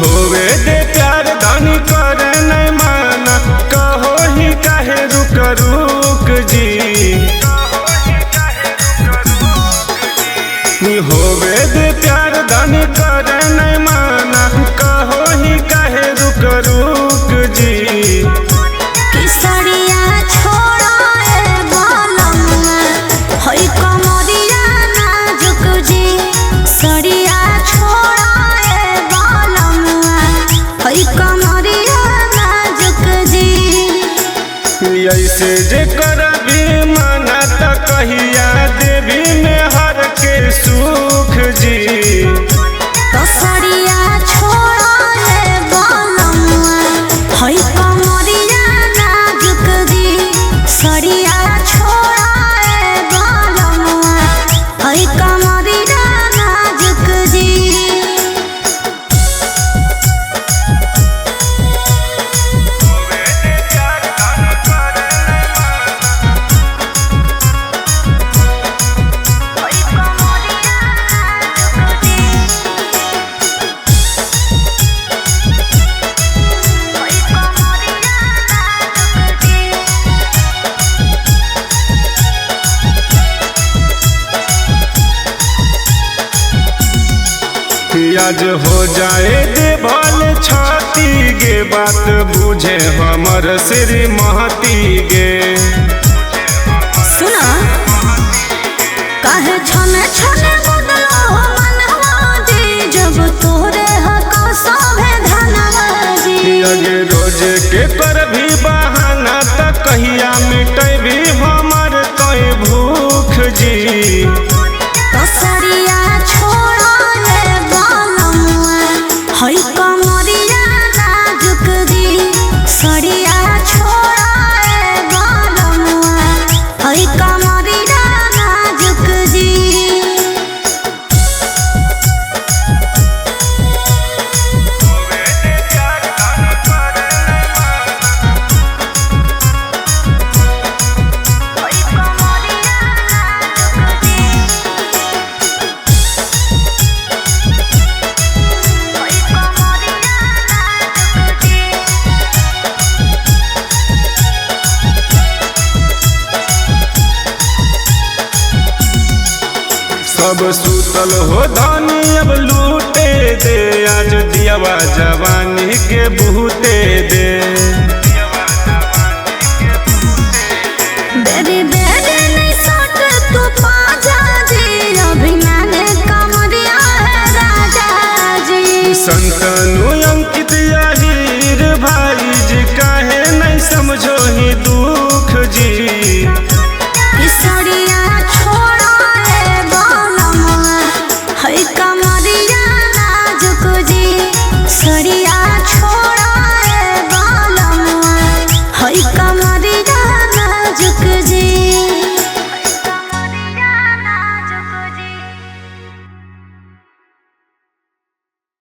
होवे दे प्यार धनी करे नहीं माना, कहो ही काहे रुक रुक जी। होवे दे प्यार धनी करे नहीं माना, कहो ही काहे रुक रुक जी। किसरिया छोड़ा ए बालमुआ होई कमरिया नाजुक जी। सरिया छोड़ा ए बालमुआ होई कमरिया नाजुक जी। ऐसे जे कर भी माना त कहिया देवी में हर के सुख जी। सरिया छोड़ा ए बालमुआ होई कमरिया नाजुक जी। सरिया छोड़ा ए बालमुआ होई कमरिया नाजुक जी। आज हो जाए दे भल छाती गे, बात बुझे हमर श्री महती गे। सुना काहे छने छने बदलो मनवा जी। जब तोरे हक सभे धनवा जी। अगे रोज के कर भी बहाना त कहिया मिटे भी हमर तोय भूख जी। सरिया छोड़ा ए बालमुआ होई कमरिया नाजुक जी। सरिया छोड़ा ए बालमुआ होई कमरिया नाजुक जी। सब सुतल हो धनी अब लूटे दे, आज दियावा जवानी के बूते दे।